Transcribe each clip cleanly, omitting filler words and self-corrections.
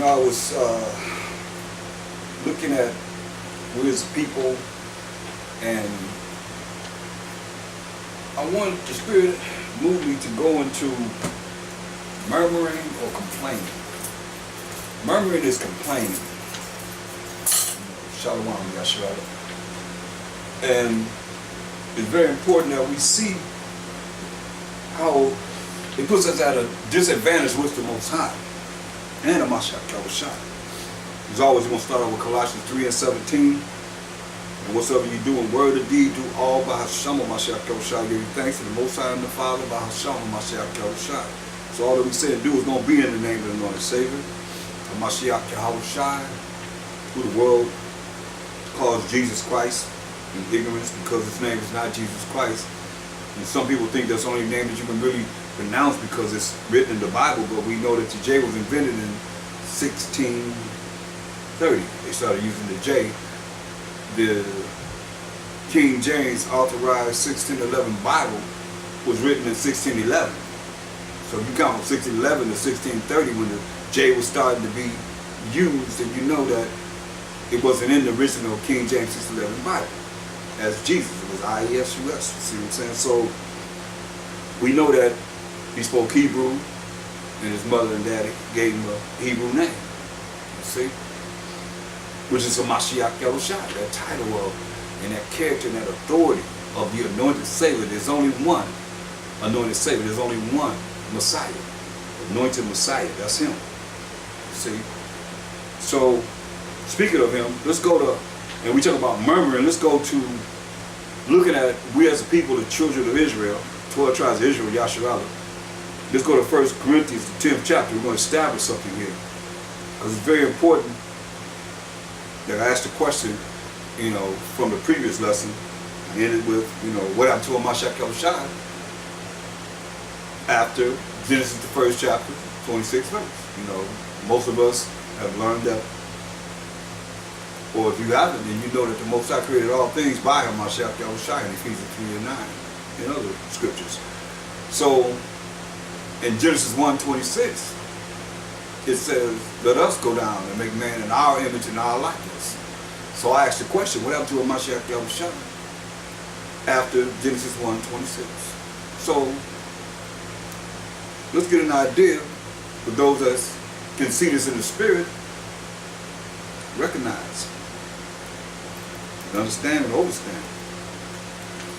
I was looking at we as a people, and I wanted the Spirit moved me to go into murmuring or complaining. Murmuring is complaining. Shalom, Yashua. And it's very important that we see how it puts us at a disadvantage with the Most High and a Mashiach Yahushua. He's always going to start out with Colossians 3:17. And whatsoever you do in word or deed, do all by Hashem Mashiach Yahushua. Give you thanks to the Most High and the Father by Hashem Mashiach Yahushua. So all that we say and do is going to be in the name of the anointed Savior, Mashiach Yahushua, who the world calls Jesus Christ in ignorance because his name is not Jesus Christ. And some people think that's the only name that you can really pronounce because it's written in the Bible, but we know that the J was invented in 1630. They started using the J. The King James authorized 1611 Bible was written in 1611. So if you count from 1611 to 1630 when the J was starting to be used, and you know that it wasn't in the original King James 1611 Bible as Jesus. It was IESUS. You see what I'm saying? So we know that he spoke Hebrew, and his mother and daddy gave him a Hebrew name. You see? Which is a Mashiach Yahushua, that title of, and that character and that authority of the anointed Savior. There's only one anointed Savior. There's only one Messiah. Anointed Messiah. That's him. You see? So, speaking of him, let's go to, and we talk about murmuring, let's go to looking at we as a people, the children of Israel, 12 tribes of Israel, Yasharallah. Let's go to 1 Corinthians, the 10th chapter. We're going to establish something here. Because it's very important that I asked the question, from the previous lesson. I ended with, what happened to a Mashiach Yahushua after Genesis, the 1st chapter, 26th verse. Most of us have learned that, or if you haven't, then you know that the Most High created all things by him, Mashiach Yahushua, in Ephesians 3:9, in other scriptures. So, in Genesis 1:26, it says, let us go down and make man in our image and our likeness. So I asked the question, what happened to a Mashiach Yahushua after Genesis 1:26? So, let's get an idea for those that can see this in the spirit, recognize, and understand and overstand.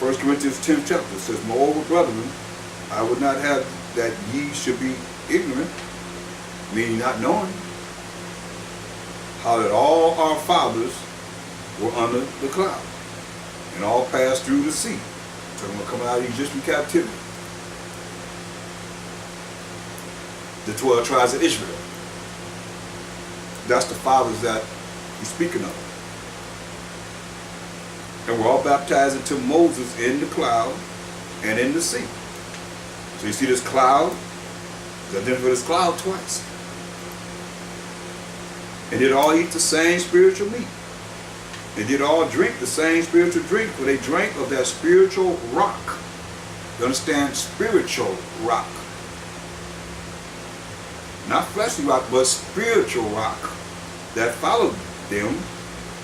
1 Corinthians 10th chapter says, moreover, brethren, I would not have that ye should be ignorant, meaning not knowing, how that all our fathers were under the cloud, and all passed through the sea. Talking about coming out of Egyptian captivity. The 12 tribes of Israel. That's the fathers that he's speaking of. And we're all baptized into Moses in the cloud and in the sea. So you see this cloud, he's identified this cloud twice. And did all eat the same spiritual meat. And did all drink the same spiritual drink, for they drank of that spiritual rock. You understand? Spiritual rock. Not fleshly rock, but spiritual rock that followed them.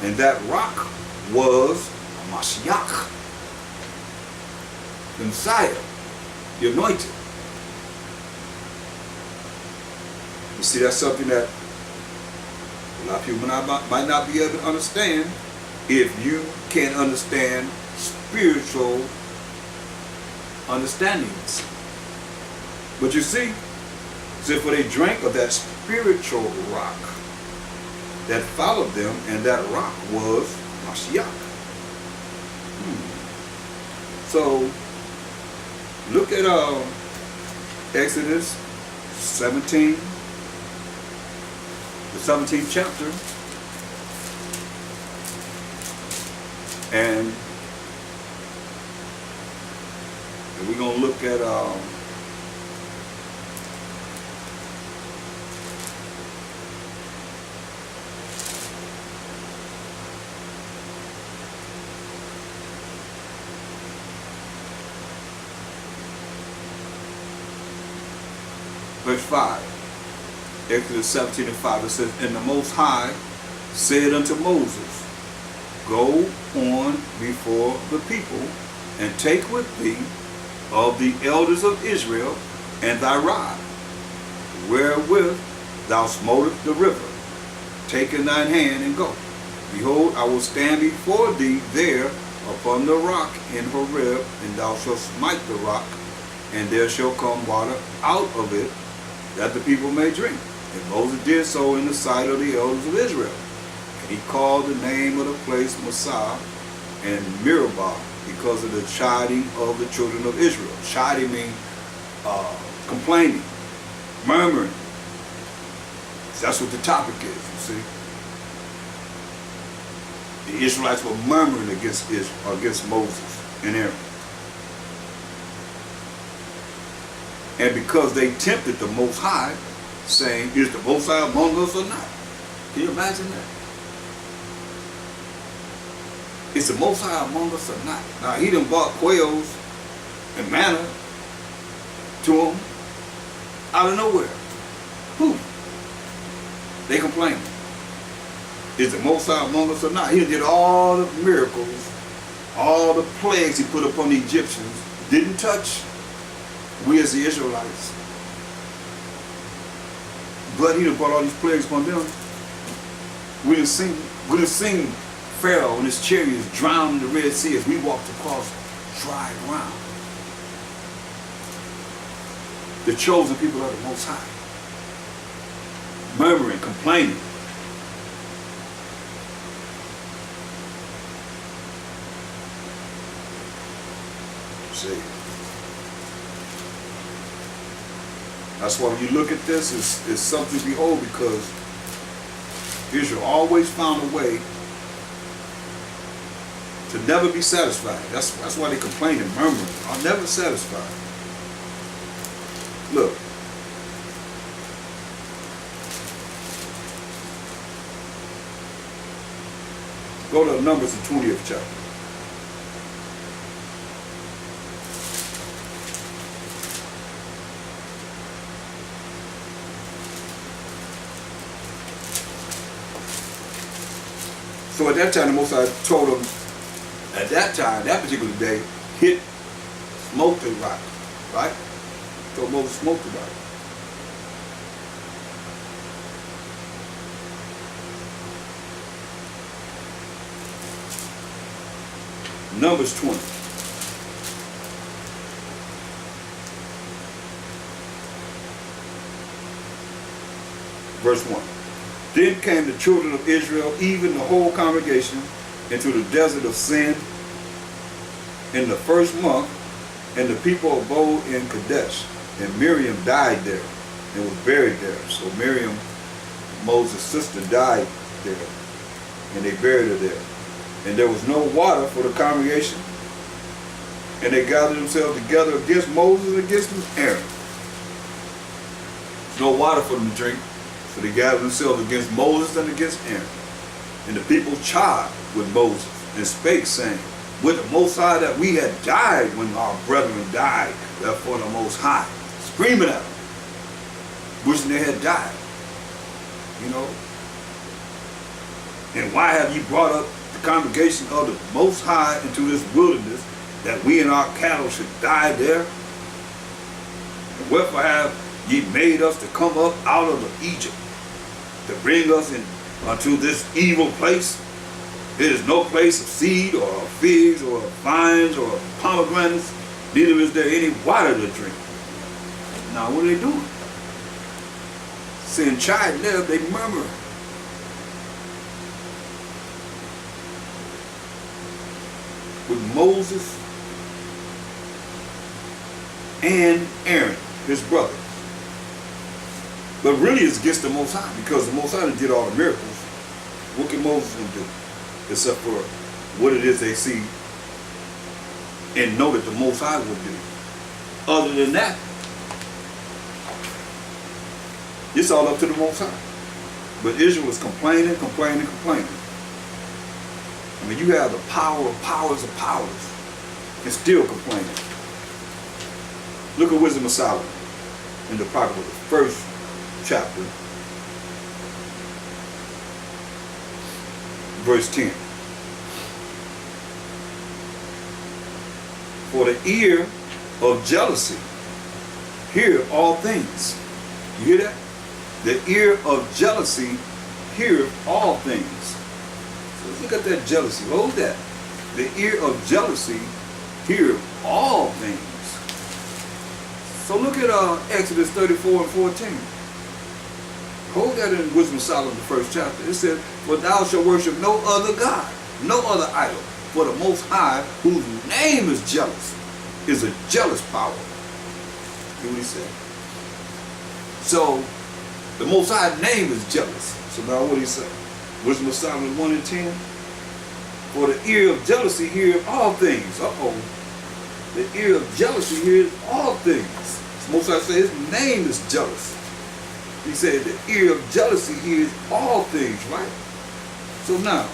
And that rock was Mashiach, the Messiah, the anointed. You see, that's something that a lot of people might not be able to understand if you can't understand spiritual understandings. But you see, so for they drank of that spiritual rock that followed them, and that rock was Mashiach. So look at Exodus 17, the 17th chapter, and we're going to look at verse 5. Exodus 17:5, it says, and the Most High said unto Moses, go on before the people, and take with thee of the elders of Israel and thy rod, wherewith thou smotest the river. Take in thine hand and go. Behold, I will stand before thee there upon the rock in Horeb, and thou shalt smite the rock, and there shall come water out of it, that the people may drink. And Moses did so in the sight of the elders of Israel. And he called the name of the place Massah and Meribah, because of the chiding of the children of Israel. Chiding means complaining, murmuring. That's what the topic is, you see. The Israelites were murmuring against Moses and Aaron. And because they tempted the Most High, saying, is the Most High among us or not? Can you imagine that? Is the Most High among us or not? Now, he done brought quails and manna to them out of nowhere. Who? They complaining. Is the Most High among us or not? He did all the miracles, all the plagues he put upon the Egyptians, didn't touch we as the Israelites. But he done brought all these plagues upon them. We done seen Pharaoh and his chariots drown in the Red Sea as we walked across dry ground. The chosen people of the Most High. Murmuring, complaining. See. That's why when you look at this, it's something to behold, because Israel always found a way to never be satisfied. That's why they complain and murmur. I'm never satisfied. Look. Go to Numbers, the 20th chapter. So at that time, the Most High told them, at that time, that particular day, smoke the rock, right? Told Moses, smoke the rock. Numbers 20. Verse 1. Then came the children of Israel, even the whole congregation, into the desert of Sin in the first month, and the people abode in Kadesh. And Miriam died there and was buried there. So Miriam, Moses' sister, died there, and they buried her there. And there was no water for the congregation, and they gathered themselves together against Moses and against Aaron. No water for them to drink. So they gathered themselves against Moses and against Aaron. And the people charged with Moses and spake, saying, with the Most High, that we had died when our brethren died, therefore the Most High, screaming at them, wishing they had died. You know? And why have you brought up the congregation of the Most High into this wilderness, that we and our cattle should die there? And wherefore have ye made us to come up out of Egypt, to bring us unto this evil place? It is no place of seed or of figs or of vines or of pomegranates, neither is there any water to drink. Now what are they doing? Seeing chide there, they murmur. With Moses and Aaron, his brother. But really it's against the Most High, because the Most High did all the miracles. What can Moses do? Except for what it is they see and know that the Most High will do. Other than that, it's all up to the Most High. But Israel was complaining. I mean, you have the power of powers of powers and still complaining. Look at Wisdom of Solomon in the Apocrypha, the first chapter, verse 10. For the ear of jealousy heareth all things. You hear that? The ear of jealousy heareth all things. So let's look at that jealousy. What was that? The ear of jealousy heareth all things. So look at Exodus 34 and 14. Hold that in Wisdom of Solomon, the first chapter. It says, for thou shalt worship no other God, no other idol, for the Most High, whose name is jealous, is a jealous power. See what he said? So, the Most High name is jealous. So now what do he say? Wisdom of Solomon 1 and 10. For the ear of jealousy heareth all things. The ear of jealousy hears all things. Most I say his name is jealous. He said the ear of jealousy hears all things, right? So now,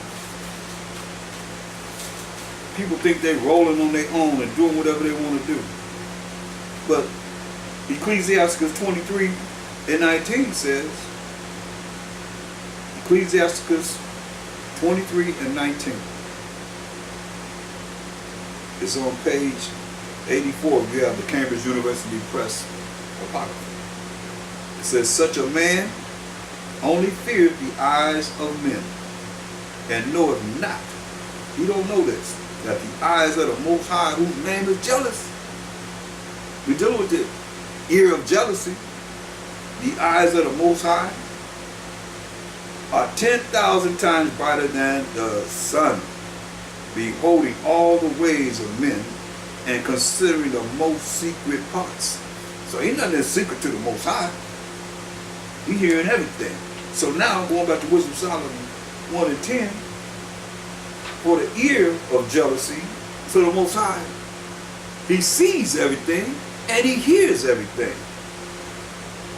people think they're rolling on their own and doing whatever they want to do. But Ecclesiastes 23 and 19 says, Ecclesiastes 23 and 19. It's on page 84. You have the Cambridge University Press Apocrypha. It says, such a man only feareth the eyes of men, and knoweth not, he don't know this, that the eyes of the Most High, whose name is jealous. We're dealing with the ear of jealousy. The eyes of the Most High are 10,000 times brighter than the sun, beholding all the ways of men, and considering the most secret parts. So ain't nothing that's secret to the Most High. He hearing everything. So now, going back to Wisdom of Solomon 1 and 10, for the ear of jealousy, to the Most High, he sees everything and he hears everything.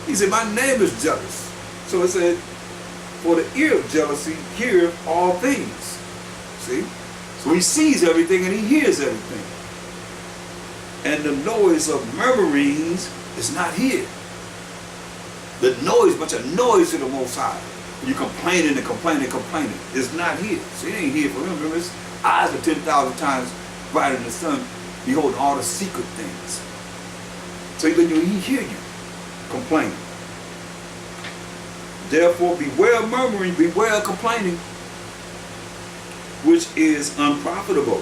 He said, my name is jealous. So it said, for the ear of jealousy heareth all things. See? So he sees everything and he hears everything. And the noise of murmurings is not here. The noise, bunch of noise to the Most High. You complaining and complaining and complaining. It's not here. So it ain't here for him. Remember, his eyes are 10,000 times brighter than the sun, beholding all the secret things. So he hear you complaining. Therefore, beware of murmuring, beware of complaining, which is unprofitable.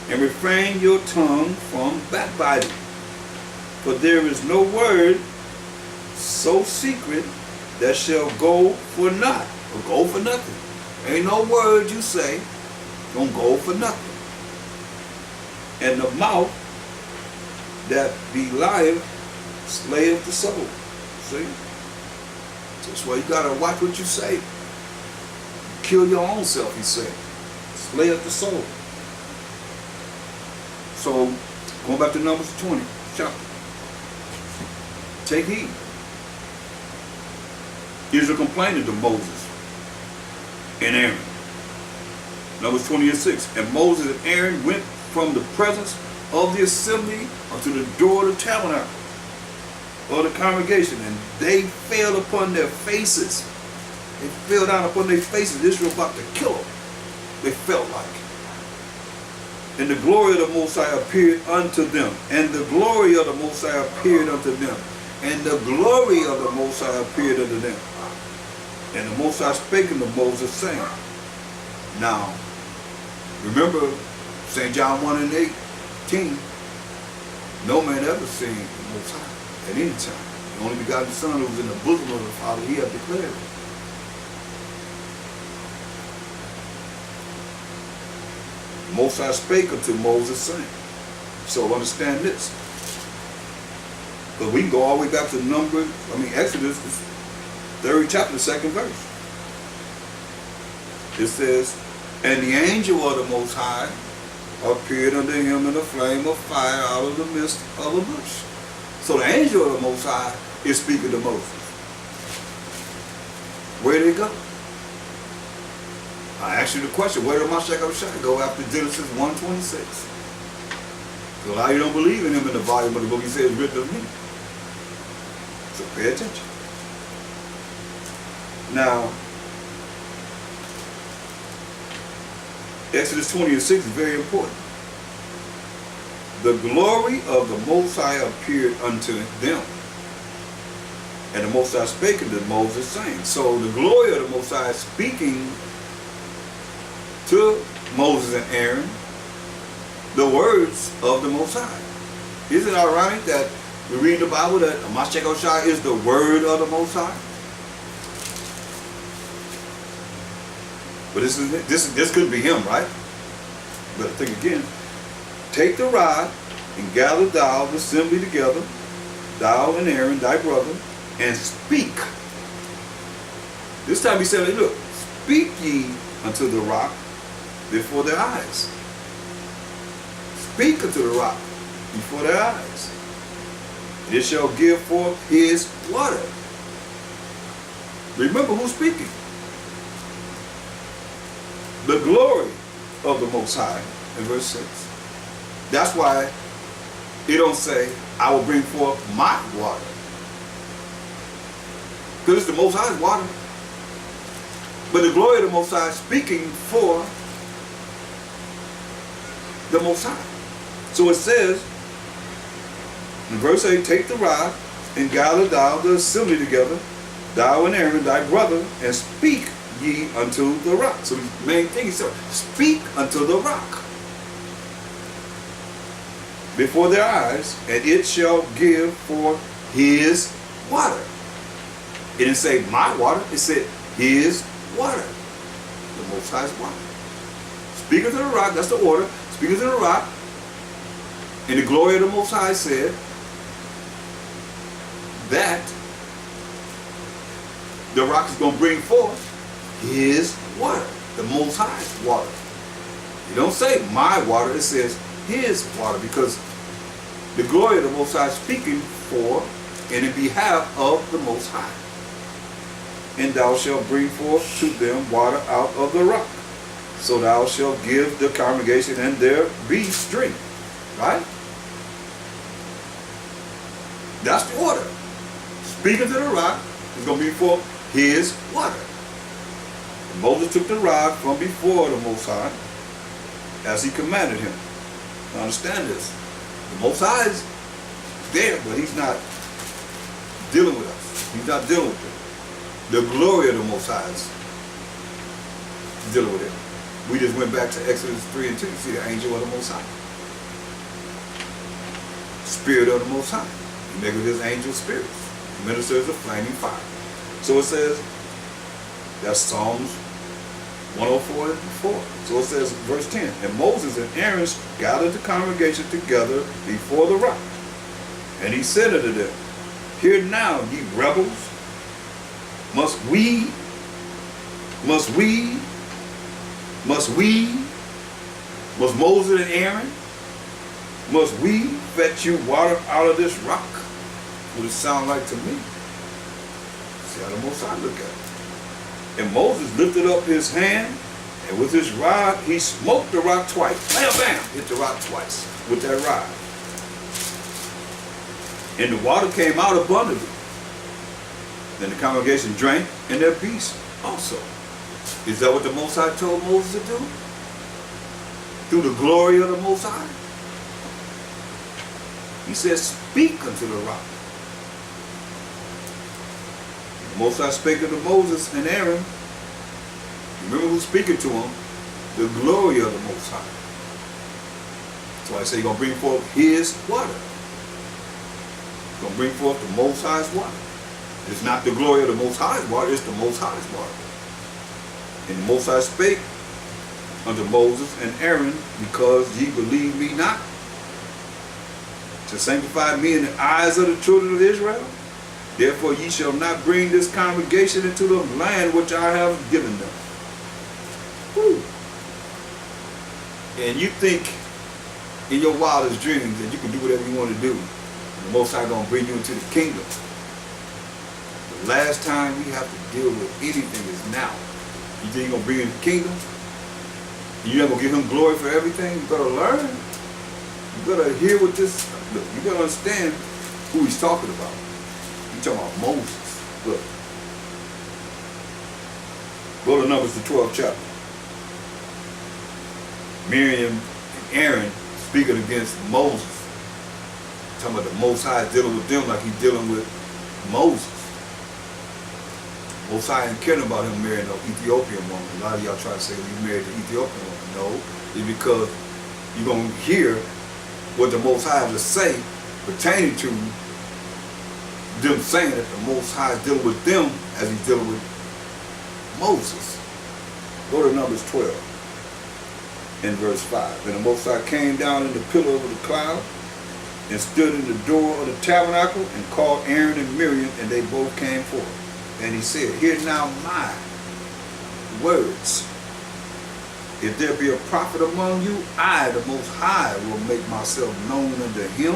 And refrain your tongue from backbiting. For there is no word so secret that shall go for naught, or go for nothing. Ain't no word you say gonna go for nothing. And the mouth that belieth slayeth the soul. See? That's why you gotta watch what you say. Kill your own self, he said. Slayeth the soul. So, going back to Numbers 20, chapter. Take heed. Israel complaining to Moses and Aaron. Numbers 20 and 6. And Moses and Aaron went from the presence of the assembly unto the door of the tabernacle of the congregation, and they fell upon their faces. They fell down upon their faces. Israel about to kill them. They felt like. And the glory of the Most High appeared unto them. And the glory of the Most High appeared unto them. And the glory of the Most High appeared unto them. And the Most High spake unto Moses, saying, now, remember St. John 1 and 18, no man ever seen the Most High at any time. The only begotten Son who was in the bosom of the Father, he hath declared it. Most High spake unto Moses, saying. So understand this. But we can go all the way back to Exodus, 3rd chapter, 2nd verse. It says, and the angel of the Most High appeared unto him in a flame of fire out of the midst of a bush. So the angel of the Most High is speaking to Moses. Where did he go? I asked you the question, where did Mashiach go after Genesis 1:26? So a lot of you don't believe in him in the volume of the book. He says, written of me. So pay attention. Now, Exodus 20 and 6 is very important. The glory of the Most High appeared unto them. And the Most High spake unto Moses, saying. So the glory of the Most High is speaking to Moses and Aaron the words of the Most High. Isn't it ironic that we read in the Bible that Mashiach is the word of the Most High? But this could be him, right? But think again. Take the rod and gather thou the assembly together, thou and Aaron thy brother, and speak. This time he said, look, speak ye unto the rock before their eyes. Speak unto the rock before their eyes. And it shall give forth his water. Remember who's speaking. The glory of the Most High in verse 6. That's why it don't say, I will bring forth my water. Because it's the Most High's water. But the glory of the Most High is speaking for the Most High. So it says, in verse 8, take the rod and gather thou the assembly together, thou and Aaron thy brother, and speak ye unto the rock. So the main thing he said, speak unto the rock before their eyes, and it shall give forth his water. It didn't say my water, it said his water. The Most High's water. Speak unto the rock, that's the order. Speak unto the rock. And the glory of the Most High said that the rock is going to bring forth his water, the Most High's water. You don't say my water, it says his water, because the glory of the Most High is speaking for and in behalf of the Most High. And thou shalt bring forth to them water out of the rock. So thou shalt give the congregation and their beasts drink. Right? That's the order. Speaking to the rock is going to be for his water. And Moses took the rod from before the Most High as he commanded him. Now understand this. The Most High is there, but he's not dealing with us. He's not dealing with it. The glory of the Most High is dealing with it. We just went back to Exodus 3 and 2 to see the angel of the Most High. Spirit of the Most High. He makes his angel spirits. He ministers a flaming fire. So it says, that's Psalms 104 and 4. So it says, verse 10, and Moses and Aaron gathered the congregation together before the rock. And he said unto them, hear now, ye rebels, must Moses and Aaron, must we fetch you water out of this rock? What it sound like to me? See how the Most High look at it. And Moses lifted up his hand, and with his rod he smote the rock twice. Bam, bam, hit the rock twice with that rod. And the water came out abundantly. Then the congregation drank, and their beasts also. Is that what the Most High told Moses to do? Through the glory of the Most High? He says, speak unto the rock. The Most High spake unto Moses and Aaron. Remember who's speaking to him? The glory of the Most High. So I say he's going to bring forth his water. He's going to bring forth the Most High's water. It's not the glory of the Most High's water, it's the Most High's water. And the Most High spake unto Moses and Aaron, because ye believe me not, to sanctify me in the eyes of the children of Israel. Therefore ye shall not bring this congregation into the land which I have given them. Whew. And you think in your wildest dreams that you can do whatever you want to do, and the Most High going to bring you into the kingdom. The last time we have to deal with anything is now. You think you're going to bring in the kingdom? You're not going to give him glory for everything? You better learn. You better hear what this, look, you better understand who he's talking about. He's talking about Moses. Look. Go to Numbers, the 12th chapter. Miriam and Aaron speaking against Moses. Talking about the Most High dealing with them like he's dealing with Moses. Most High ain't caring about him marrying an Ethiopian woman. A lot of y'all try to say he married an Ethiopian woman. No, it's because you're going to hear what the Most High has to say pertaining to them saying that the Most High is dealing with them as he's dealing with Moses. Go to Numbers 12 in verse 5. And the Most High came down in the pillar of the cloud and stood in the door of the tabernacle and called Aaron and Miriam, and they both came forth. And he said, hear now my words. If there be a prophet among you, I, the Most High, will make myself known unto him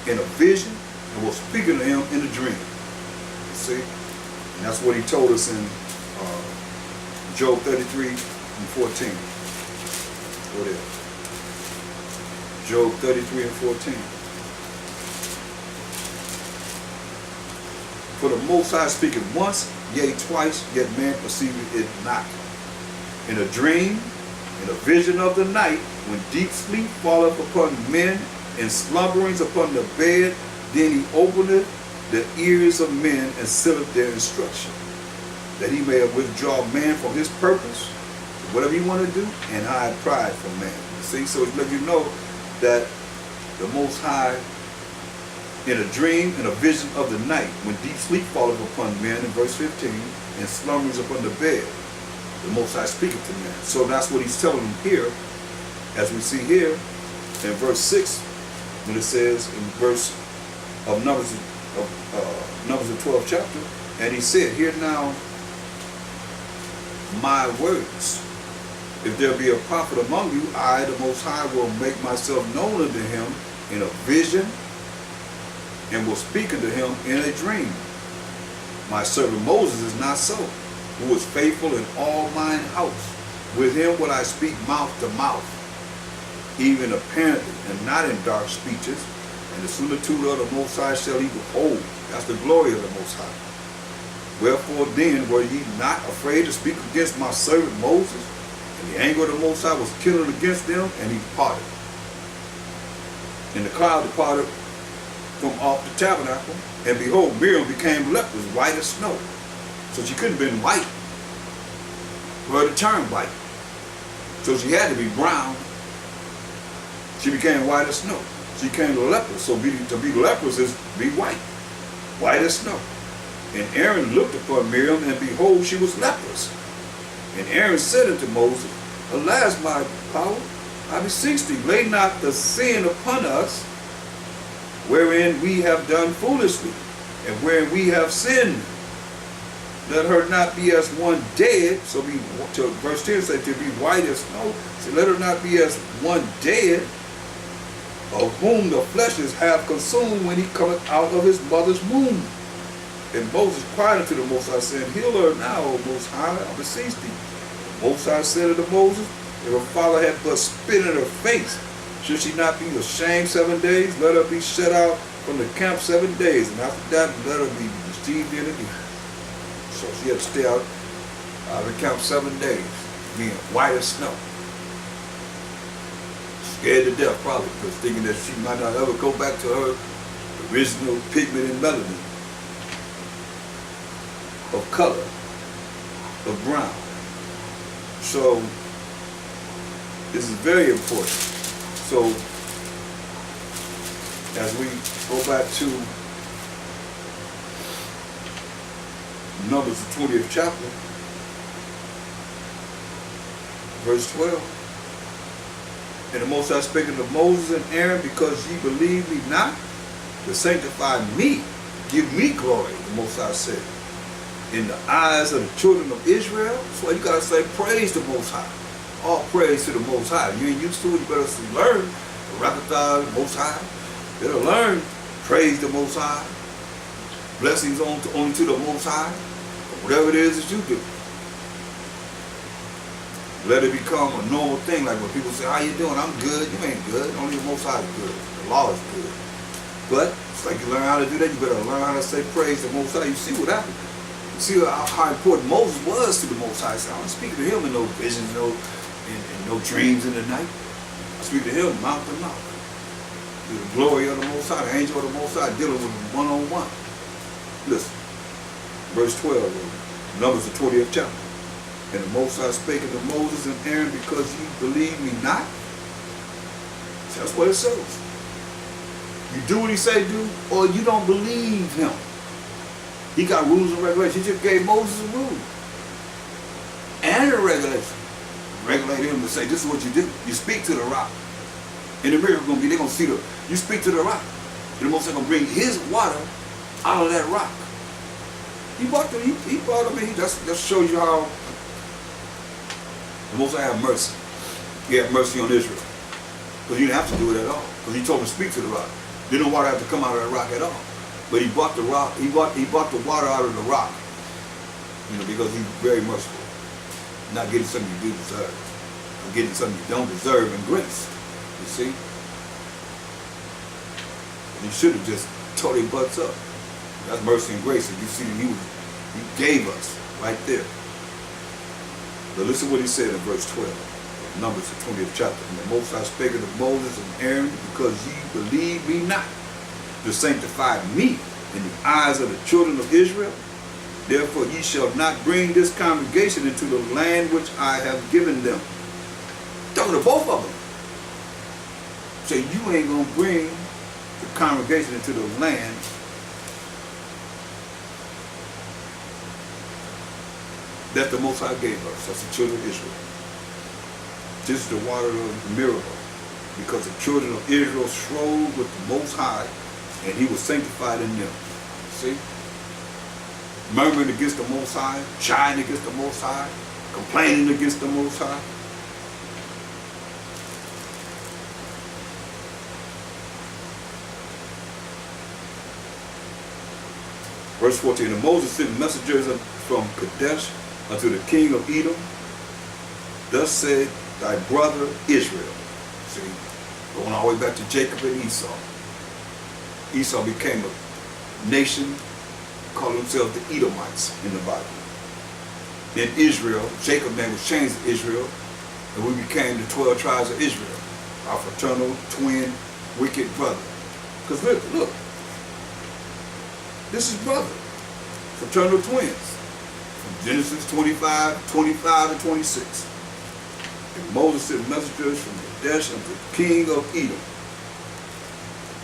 in a vision and will speak unto him in a dream. You see? And that's what he told us in Job 33 and 14. Go there. Job 33 and 14. For the Most High speaketh once, yea twice, yet man perceiveth it not. In a dream, in a vision of the night, when deep sleep falleth upon men, and slumberings upon the bed, then he openeth the ears of men and sealeth their instruction, that he may withdraw man from his purpose, whatever you want to do, and hide pride from man. See, so it's letting you know that the Most High, in a dream, in a vision of the night, when deep sleep falleth upon men, in verse 15, and slumberings upon the bed, the Most High speaketh to men. So that's what he's telling them here, as we see here in verse 6, when it says in verse of Numbers, the 12th chapter, and he said, hear now my words. If there be a prophet among you, I, the Most High, will make myself known unto him in a vision, and will speak unto him in a dream. My servant Moses is not so, who is faithful in all mine house. With him will I speak mouth to mouth, even apparently, and not in dark speeches. And the similitude of the Most High shall he behold. That's the glory of the Most High. Wherefore then were ye not afraid to speak against my servant Moses? And the anger of the Most High was kindled against them, and he departed. And the cloud departed from off the tabernacle, and behold, Miriam became leprous, white as snow. So she couldn't have been white for her to turn white. So she had to be brown. She became white as snow. She became leprous. So to be leprous is to be white as snow. And Aaron looked upon Miriam, and behold, she was leprous. And Aaron said unto Moses, alas, my power, I beseech thee, lay not the sin upon us, wherein we have done foolishly, and wherein we have sinned. Let her not be as one dead. So verse 10 says to be white as snow. So let her not be as one dead, of whom the flesh is half consumed when he cometh out of his mother's womb. And Moses cried unto the Most High, saying, heal her now, O Most High, I beseech thee. The Most High said unto Moses, if her father had but spit in her face, should she not be ashamed 7 days? Let her be shut out from the camp 7 days, and after that let her be received in again. So she had to stay out of the camp 7 days, being white as snow. Scared to death probably, because thinking that she might not ever go back to her original pigment and melanin of color, of brown. So this is very important. So, as we go back to Numbers, the 20th chapter, verse 12, and the Most High spake unto Moses and Aaron, because ye believe me not, to sanctify me, give me glory, the Most High said, in the eyes of the children of Israel. So you got to say, praise the Most High. All praise to the Most High. You ain't used to it, you better learn to recognize the Most High. You better learn, praise the Most High. Blessings only to the Most High. Whatever it is that you do. Let it become a normal thing. Like when people say, how you doing? I'm good. You ain't good. Only the Most High is good. The law is good. But it's like you learn how to do that. You better learn how to say praise the Most High. You see what happened. You see how important Moses was to the Most High. So I'm speaking to him in no visions, in No dreams in the night. I speak to him mouth to mouth. The glory of the Most High, the angel of the Most High, dealing with him one-on-one. Listen, verse 12 of Numbers, the 20th chapter. And the Most High spake unto Moses and Aaron, because ye believe me not. So that's what it says. You do what he say do, or you don't believe him. He got rules and regulations. He just gave Moses a rule and a regulation. Regulate him to say, this is what you do. You speak to the rock. And the miracle gonna be, they're gonna see you speak to the rock. And the Most High gonna bring his water out of that rock. He brought them in. That shows you how the Most High have mercy. He had mercy on Israel. Because he didn't have to do it at all. Because he told them to speak to the rock. Didn't no water have to come out of that rock at all. But he brought the rock, he brought the water out of the rock. Because he's very merciful. Not getting something you do deserve. Or getting something you don't deserve in grace. You see? And he should have just tore their butts up. That's mercy and grace. And you see, he gave us right there. But listen what he said in verse 12. Numbers, the 20th chapter. And the Most High spake unto Moses and Aaron, because ye believe me not, to sanctify me in the eyes of the children of Israel. Therefore ye shall not bring this congregation into the land which I have given them. Talking to both of them. Say, you ain't going to bring the congregation into the land that the Most High gave us. That's the children of Israel. This is the water of the miracle. Because the children of Israel strove with the Most High, and he was sanctified in them. See? Murmuring against the Most High, chiding against the Most High, complaining against the Most High. Verse 14, and Moses sent messengers from Kadesh unto the king of Edom. Thus said thy brother Israel. See, going all the way back to Jacob and Esau. Esau became a nation, called themselves the Edomites in the Bible. Then Israel, Jacob's name was changed to Israel, and we became the 12 tribes of Israel, our fraternal, twin, wicked brother. Because look, this is brother, fraternal twins, from Genesis 25 to 26. And Moses sent messengers from Kadesh unto the king of Edom.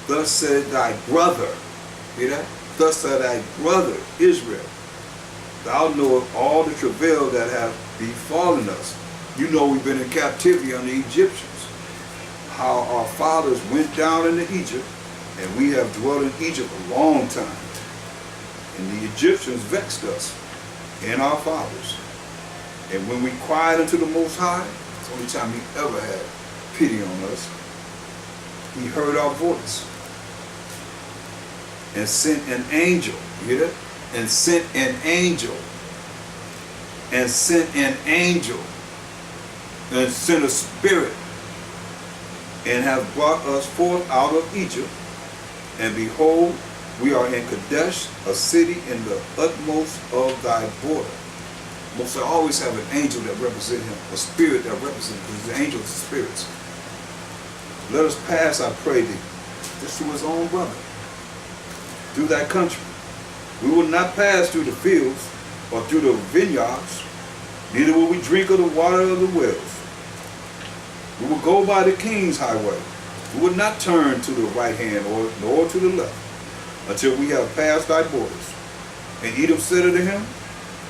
Thus said thy brother, hear that? Thus said thy brother Israel, thou knowest all the travail that hath befallen us. You know we've been in captivity under the Egyptians, how our fathers went down into Egypt, and we have dwelt in Egypt a long time. And the Egyptians vexed us and our fathers. And when we cried unto the Most High, it's the only time he ever had pity on us, he heard our voice and sent an angel. You hear that? And sent an angel. And sent an angel. And sent a spirit. And have brought us forth out of Egypt. And behold, we are in Kadesh, a city in the utmost of thy border. Most I always have an angel that represents him, a spirit that represents him, because the angels are spirits. Let us pass, I pray thee, just to his own brother, through that country. We will not pass through the fields or through the vineyards, neither will we drink of the water of the wells. We will go by the king's highway. We will not turn to the right hand nor to the left, until we have passed thy borders. And Edom said unto him,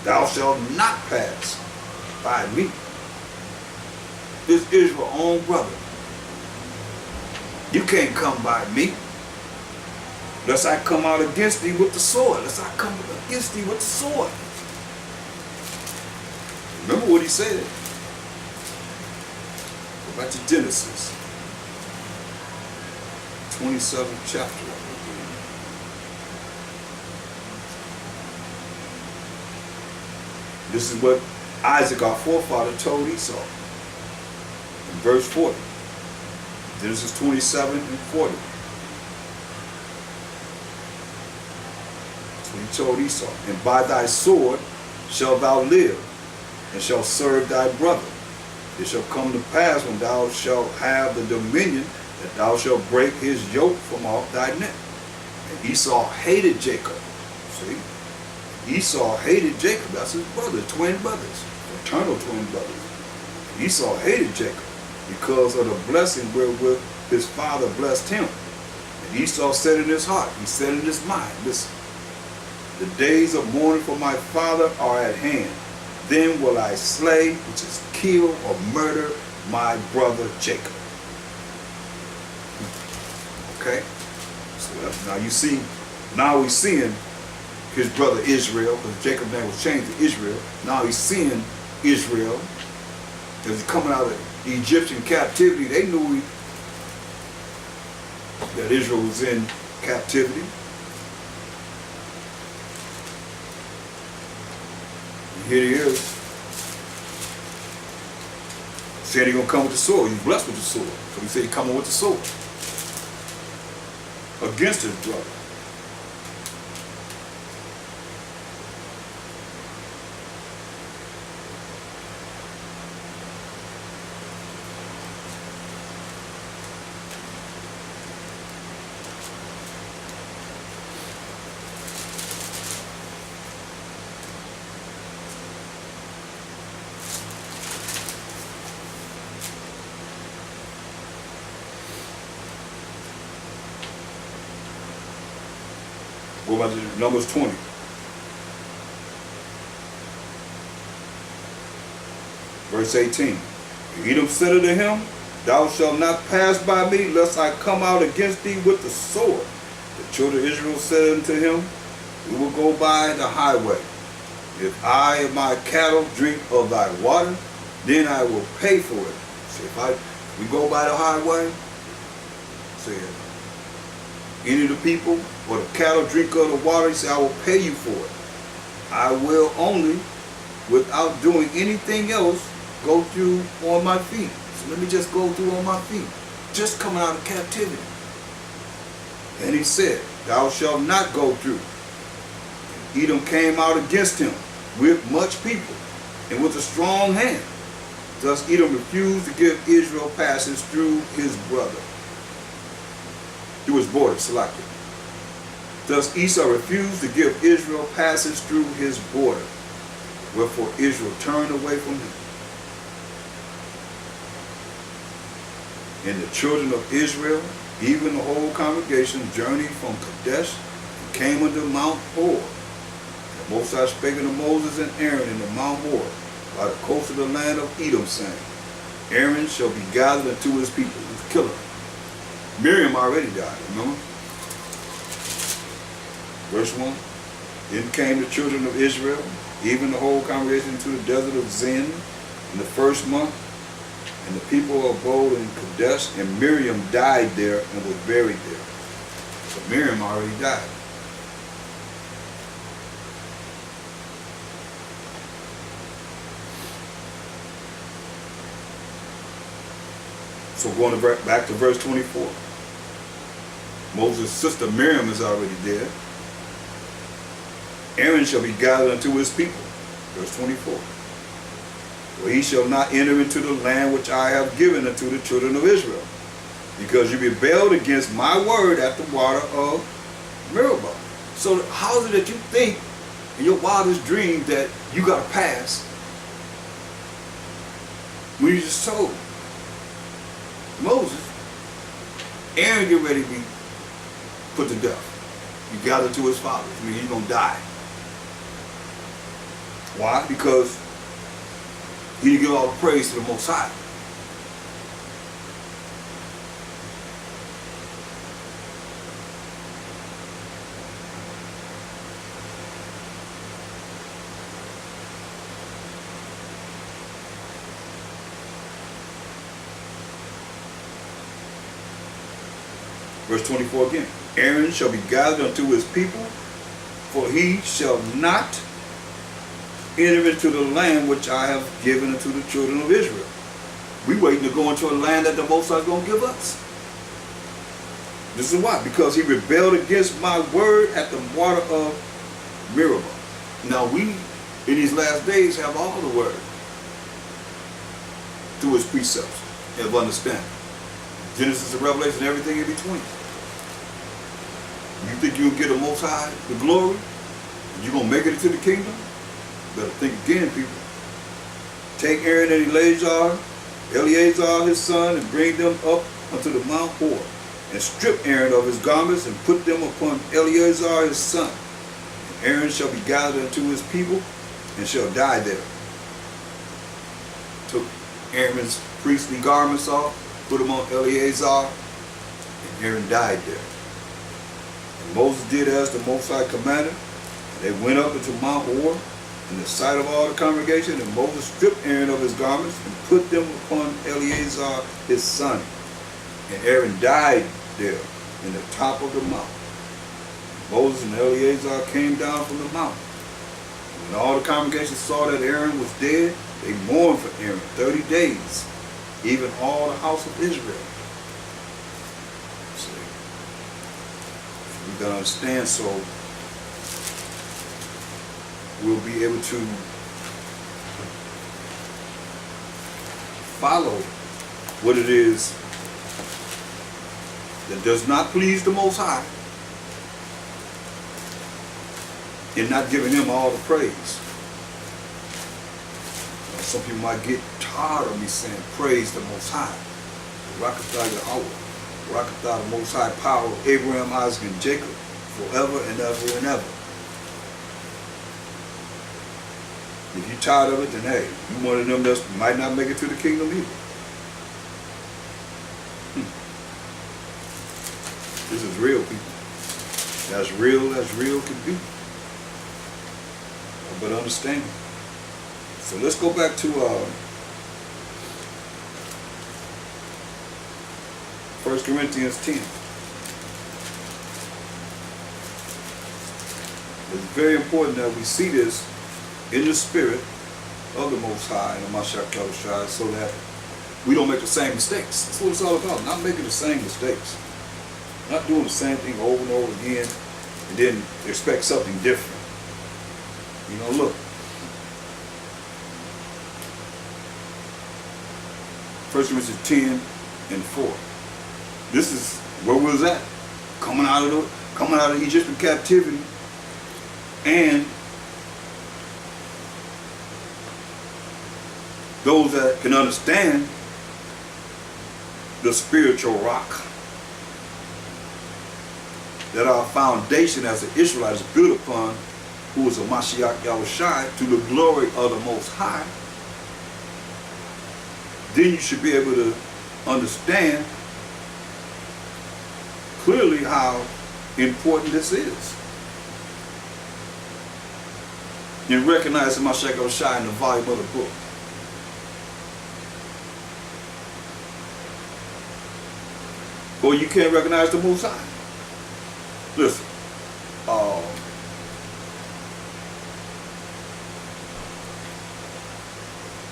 thou shalt not pass by me. This is your own brother. You can't come by me, lest I come out against thee with the sword. Lest I come against thee with the sword. Remember what he said. Go back to Genesis, 27th chapter. This is what Isaac, our forefather, told Esau in verse 40. Genesis 27 and 40. So he told Esau, and by thy sword shalt thou live, and shalt serve thy brother. It shall come to pass when thou shalt have the dominion that thou shalt break his yoke from off thy neck. And Esau hated Jacob. See? Esau hated Jacob. That's his brother, twin brothers, fraternal twin brothers. Esau hated Jacob because of the blessing wherewith his father blessed him. And Esau said in his heart, he said in his mind, listen, the days of mourning for my father are at hand. Then will I slay, which is kill or murder, my brother Jacob. Okay? So now you see, now he's seeing his brother Israel, because Jacob's name was changed to Israel. Now he's seeing Israel. As he's coming out of the Egyptian captivity, they knew that Israel was in captivity. And here he is, saying he's going to come with the sword. He's blessed with the sword. So he said he's coming with the sword against his brother. Go back to Numbers 20. Verse 18. Edom said unto him, thou shalt not pass by me, lest I come out against thee with the sword. The children of Israel said unto him, we will go by the highway. If I and my cattle drink of thy water, then I will pay for it. So if we go by the highway, say any of the people or the cattle drink of the water, he said, I will pay you for it. I will only, without doing anything else, go through on my feet. So let me just go through on my feet. Just coming out of captivity. And he said, thou shalt not go through. And Edom came out against him with much people and with a strong hand. Thus Edom refused to give Israel passage through his brother. Through his border, selected. Thus Esau refused to give Israel passage through his border. Wherefore Israel turned away from him. And the children of Israel, even the whole congregation, journeyed from Kadesh and came unto Mount Hor. And the Most High spake unto Moses and Aaron in the Mount Hor, by the coast of the land of Edom, saying, Aaron shall be gathered unto his people. He's killing them. Miriam already died, remember? Verse 1. Then came the children of Israel, even the whole congregation, to the desert of Zin in the first month. And the people abode in Kadesh, and Miriam died there and was buried there. So Miriam already died. So going back to verse 24. Moses' sister Miriam is already dead. Aaron shall be gathered unto his people. Verse 24. For he shall not enter into the land which I have given unto the children of Israel, because you rebelled against my word at the water of Meribah. So how is it that you think in your wildest dream that you got to pass when you just told Moses, Aaron get ready to be put to death. You gather to his father. I mean, he's going to die. Why? Because he didn't give all the praise to the Most High. Verse 24 again. Aaron shall be gathered unto his people, for he shall not enter into the land which I have given unto the children of Israel. We waiting to go into a land that the Most High is going to give us. This is why. Because he rebelled against my word at the water of Meribah. Now we, in these last days, have all the word. through his precepts and of understanding. Genesis and Revelation, everything in between. You think you'll get the Most High, the glory? You're going to make it into the kingdom? Better think again, people. Take Aaron and Eleazar his son, and bring them up unto the Mount Hor, and strip Aaron of his garments, and put them upon Eleazar his son. And Aaron shall be gathered unto his people, and shall die there. Took Aaron's priestly garments off, put them on Eleazar, and Aaron died there. And Moses did as the Most High commanded, and they went up into Mount Hor in the sight of all the congregation, and Moses stripped Aaron of his garments and put them upon Eleazar his son. And Aaron died there in the top of the mountain. Moses and Eleazar came down from the mountain. When all the congregation saw that Aaron was dead, they mourned for Aaron 30 days, even all the house of Israel. See, we gotta understand, so we'll be able to follow what it is that does not please the Most High, and not giving him all the praise. Some people might get tired of me saying praise the Most High. Rakatha Yahweh, Rakatha, the Most High power of Abraham, Isaac, and Jacob, forever and ever and ever. If you're tired of it, then hey, you one of them that might not make it to the kingdom either. This is real, people. That's real as real can be. But understand. So let's go back to 1 Corinthians 10. It's very important that we see this in the spirit of the Most High and the Mashiach Yahushua, so that we don't make the same mistakes. That's what it's all about, not making the same mistakes. Not doing the same thing over and over again and then expect something different. You know, look. 1 Corinthians 10 and 4. This is where we was at. Coming out of Egyptian captivity, and those that can understand the spiritual rock, that our foundation as an Israelite is built upon, who is a Mashiach Yahushua, to the glory of the Most High, then you should be able to understand clearly how important this is. And recognize the Mashiach Yahushua in the volume of the book. Or you can't recognize the Most High. Listen,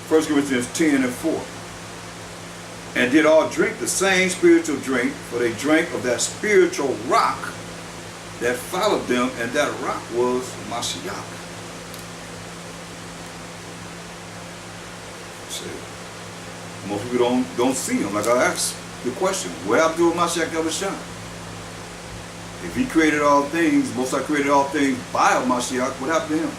1 Corinthians 10 and 4. And did all drink the same spiritual drink, for they drank of that spiritual rock that followed them, and that rock was Mashiach. See, most people don't see him. Like I asked the question, what happened to Mashiach Yahushua? If he created all things, Most High created all things by Mashiach, what happened to him?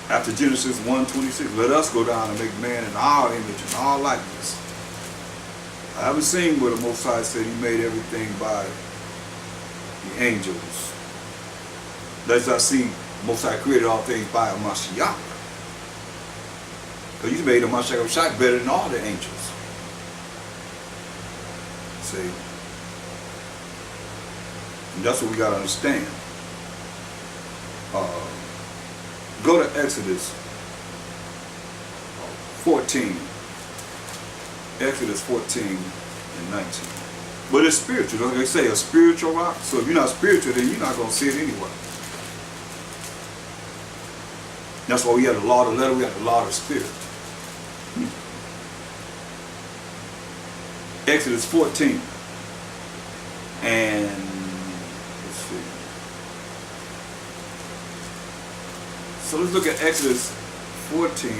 After Genesis 1:26, let us go down and make man in our image and our likeness. I haven't seen where the Most High said he made everything by the angels. Let's not see Most High created all things by a Mashiach. Because he's made a Mashiach better than all the angels. See? And that's what we got to understand. Go to Exodus 14. Exodus 14 and 19. But it's spiritual. Like they say, a spiritual rock. So if you're not spiritual, then you're not going to see it anyway. That's why we had the law of the letter, we had the law of the spirit. Exodus 14. And let's see. So let's look at Exodus 14.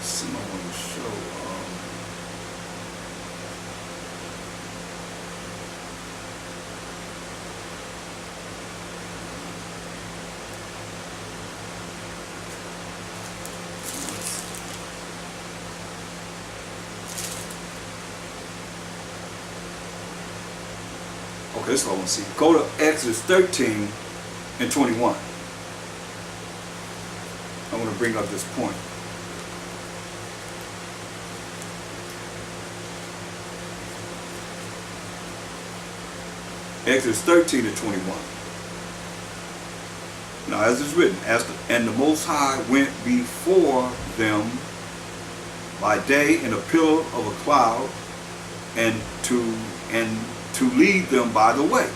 Some I want to show. Okay, this is what I want to see. Go to Exodus 13 and 21. I want to bring up this point. Exodus 13 and 21. Now, as it's written, and the Most High went before them by day in a pillar of a cloud, and to lead them by the way,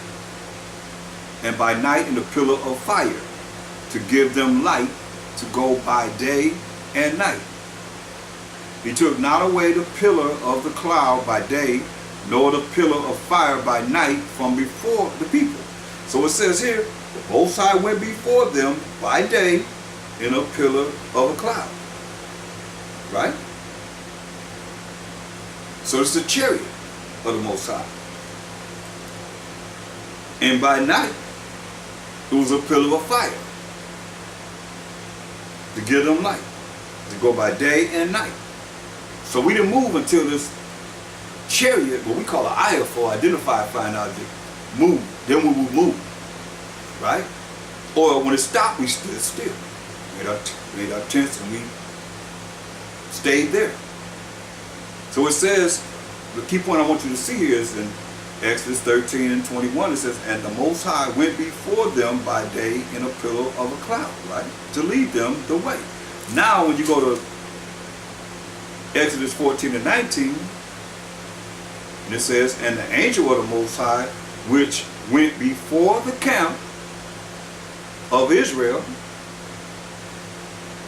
and by night in a pillar of fire, to give them light to go by day and night. He took not away the pillar of the cloud by day, nor the pillar of fire by night from before the people. So it says here, the Most High went before them by day in a pillar of a cloud. Right? So it's the chariot of the Most High. And by night, it was a pillar of fire to give them light, to go by day and night. So we didn't move until this chariot, what we call an ayah for identified flying object, moved. Then we would move, right? Or when it stopped, we stood still. Made our tents and we stayed there. So it says, the key point I want you to see here is in Exodus 13 and 21, it says, and the Most High went before them by day in a pillar of a cloud, right? To lead them the way. Now when you go to Exodus 14 and 19, and it says, and the angel of the Most High, which went before the camp of Israel,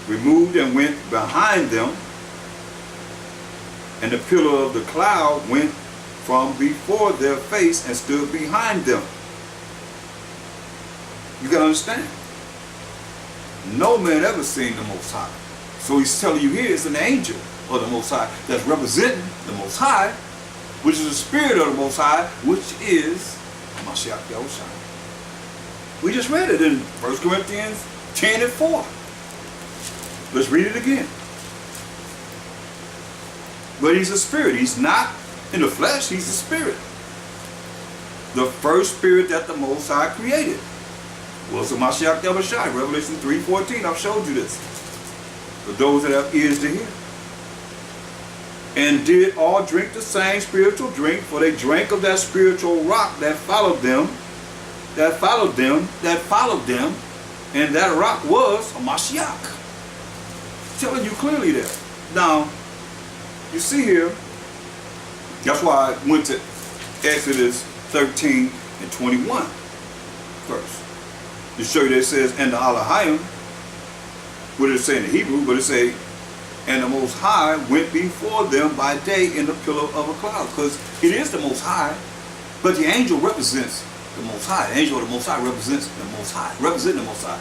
removed and went behind them, and the pillar of the cloud went from before their face and stood behind them. You gotta understand. No man ever seen the Most High. So he's telling you here it's an angel of the Most High that's representing the Most High, which is the spirit of the Most High, which is Mashiach Yahushua. We just read it in 1 Corinthians 10 and 4. Let's read it again. But he's a spirit. He's not in the flesh, he's a spirit. The first spirit that the Most High created was the Mashiach Yahushua. Revelation 3:14, I've showed you this. For those that have ears to hear. And did all drink the same spiritual drink, for they drank of that spiritual rock that followed them, and that rock was a Mashiach. Telling you clearly there. Now, you see here, that's why I went to Exodus 13 and 21 first. To show you that it says, and the Alahayim, what did it say in the Hebrew? But it say, and the Most High went before them by day in the pillar of a cloud. Because it is the Most High, but the angel represents the Most High. The angel of the Most High represents the Most High, representing the Most High.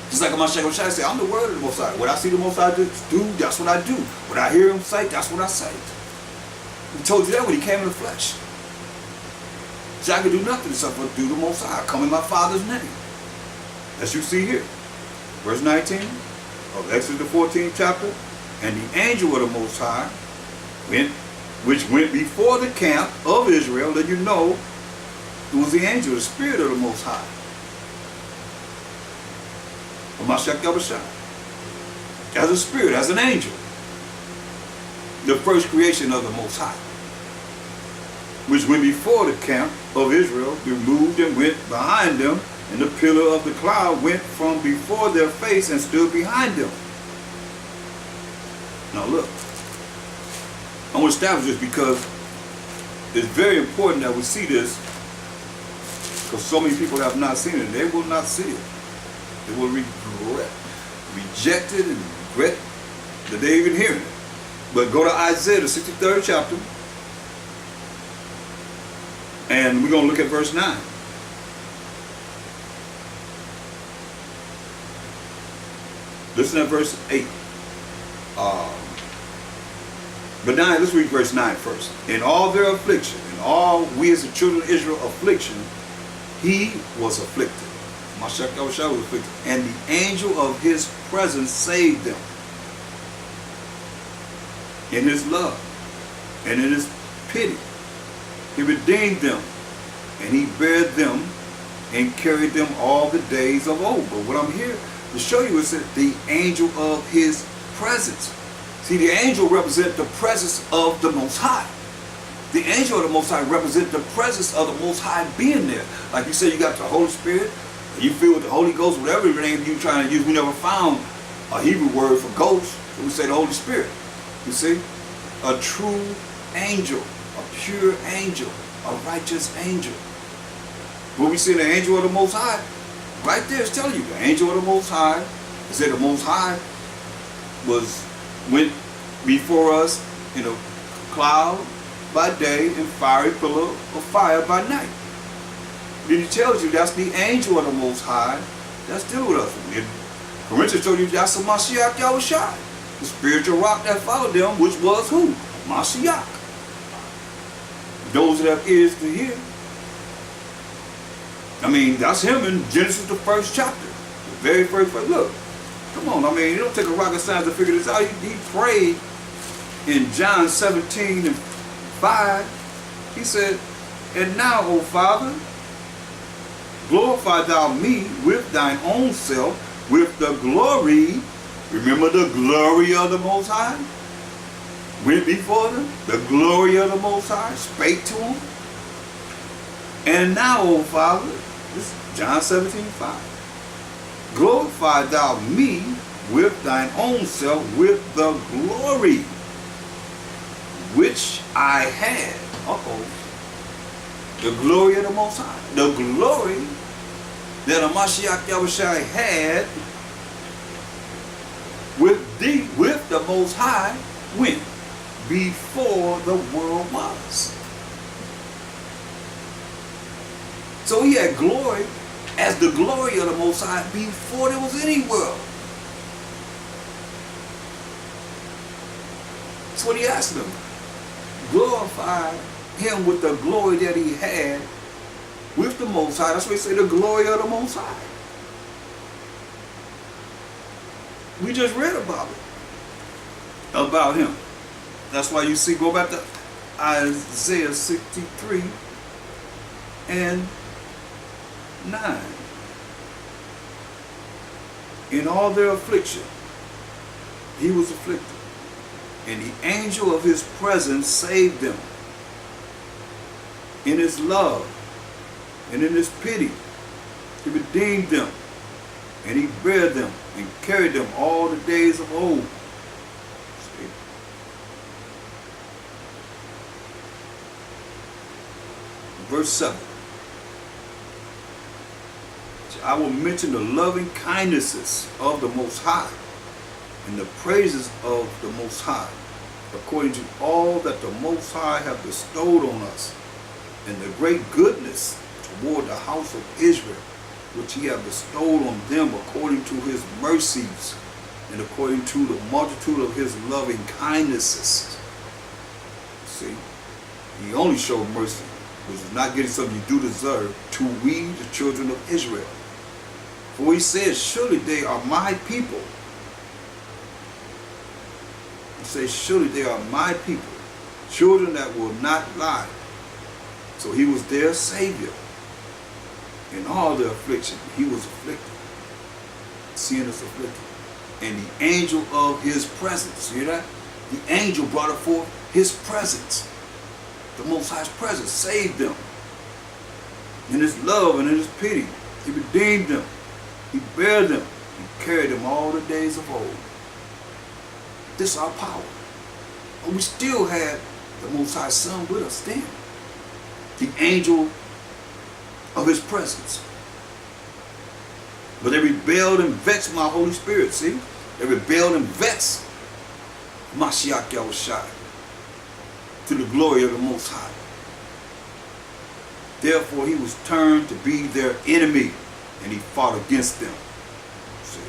Just like Mashiach said, I'm the word of the Most High. What I see the Most High do, that's what I do. What I hear him say, that's what I say. He told you that when he came in the flesh. So I could do nothing except for do the Most High. I come in my Father's name. As you see here. Verse 19 of Exodus the 14th chapter. And the angel of the Most High, which went before the camp of Israel, let you know it was the angel, the spirit of the Most High. Mashiach Yahushua. As a spirit, as an angel. The first creation of the Most High. Which went before the camp of Israel, removed and went behind them, and the pillar of the cloud went from before their face and stood behind them. Now look, I want to establish this because it's very important that we see this, because so many people have not seen it. They will not see it. They will reject it and regret that they even hear it. But go to Isaiah, the 63rd chapter. And we're going to look at verse 9. Listen at verse 8. But now let's read verse 9 first. In all their affliction, in all we as the children of Israel affliction, he was afflicted. Mashiach was afflicted. And the angel of his presence saved them. In his love and in his pity. He redeemed them. And he bare them and carried them all the days of old. But what I'm here to show you is that the angel of his presence. See, the angel represents the presence of the Most High. The angel of the Most High represents the presence of the Most High being there. Like you said, you got the Holy Spirit, you feel with the Holy Ghost, whatever name you're trying to use. We never found a Hebrew word for ghost, so we say the Holy Spirit. You see? A true angel, a pure angel, a righteous angel. When we see the angel of the Most High, right there is telling you, the angel of the Most High, it said the Most High went before us in a cloud by day and fiery pillar of fire by night. Then he tells you that's the angel of the Most High that's dealing with us. In Corinthians told you that's the Mashiach Yahushua, the spiritual rock that followed them, which was who? Mashiach. Those that have ears to hear. I mean, that's him in Genesis, the first chapter. The very first verse. Look, come on, I mean, it don't take a rocket science to figure this out. He prayed in John 17 and 5. He said, and now, O Father, glorify thou me with thine own self, with the glory. Remember the glory of the Most High? Went before them. The glory of the Most High spake to him. And now, O Father, this is John 17:5. Glorify thou me with thine own self, with the glory which I had. The glory of the Most High. The glory that a Mashiach Yahushua had with the Most High when? Before the world was. So he had glory as the glory of the Most High before there was any world. That's what he asked them. Glorify him with the glory that he had with the Most High. That's what he said, the glory of the Most High. We just read about him. That's why you see, go back to Isaiah 63 and 9. In all their affliction, he was afflicted, and the angel of his presence saved them. In his love and in his pity, he redeemed them, and he bare them and carried them all the days of old. See? Verse 7. I will mention the loving kindnesses of the Most High and the praises of the Most High, according to all that the Most High have bestowed on us, and the great goodness toward the house of Israel, which he hath bestowed on them according to his mercies and according to the multitude of his loving kindnesses. See, he only showed mercy, which is not getting something you do deserve, to we, the children of Israel. For he says, surely they are my people. He says, surely they are my people, children that will not lie. So he was their Savior. In all their affliction, he was afflicted. Sin is afflicted. And the angel of his presence, see that? The angel brought forth his presence. The Most High's presence saved them. In his love and in his pity, he redeemed them. He bare them and carried them all the days of old. This is our power. And we still had the Most High Son with us then. The angel of his presence. But they rebelled and vexed my Holy Spirit, see? They rebelled and vexed Mashiach Yahushua to the glory of the Most High. Therefore he was turned to be their enemy, and he fought against them. See.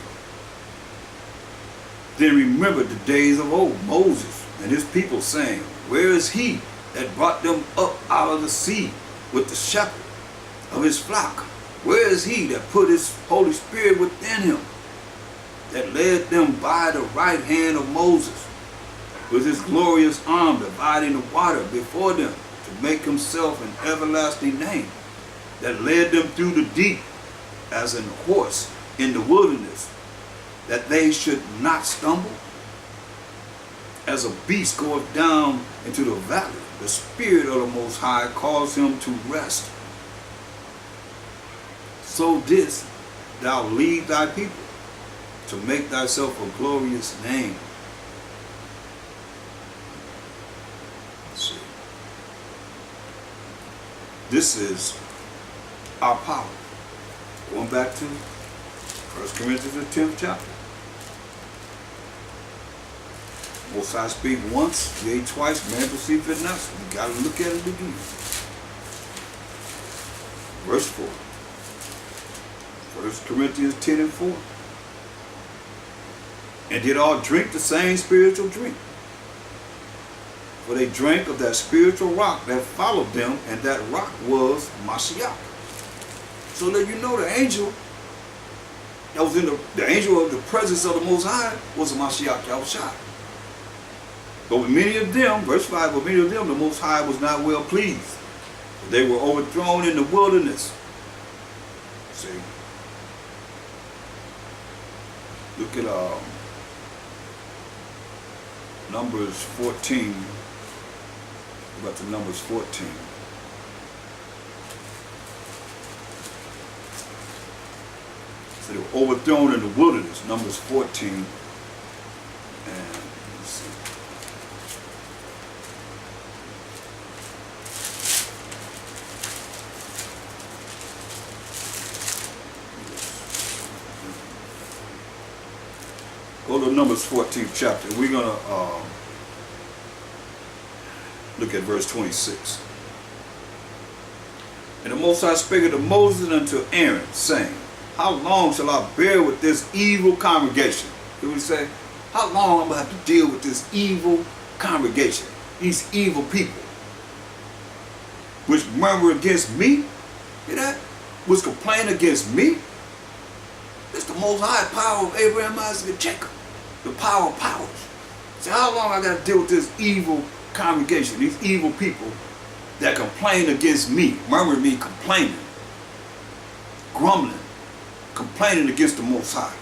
Then remembered the days of old, Moses and his people, saying, where is he that brought them up out of the sea with the shepherd of his flock? Where is he that put his Holy Spirit within him, that led them by the right hand of Moses, with his glorious arm dividing the water before them, to make himself an everlasting name, that led them through the deep as an horse in the wilderness, that they should not stumble? As a beast goeth down into the valley, the Spirit of the Most High caused him to rest. So didst thou lead thy people, to make thyself a glorious name. See, this is our power. Going back to 1 Corinthians the 10th chapter. Most High speak once, yea twice, man perceive it not. We got to look at it again. Verse 4. 1 Corinthians 10 and 4. And did all drink the same spiritual drink? For they drank of that spiritual rock that followed them, and that rock was Mashiach. So that you know the angel that was in the angel of the presence of the Most High was Mashiach Yahushua. But with many of them, verse 5, with many of them the Most High was not well pleased. They were overthrown in the wilderness. See? Look at Numbers 14. Go back to Numbers 14. So they were overthrown in the wilderness. Numbers 14. And let's see. Go to Numbers 14th chapter. We're going to look at verse 26. And the Most High spake unto Moses and unto Aaron, saying, how long shall I bear with this evil congregation? Did we say, how long I'm going to have to deal with this evil congregation, these evil people, which murmur against me? Hear that? Which complain against me? It's the Most High power of Abraham, Isaac, and Jacob. The power of powers. See, how long I got to deal with this evil congregation, these evil people that complain against me, murmur me, complaining, grumbling, complaining against the Most High.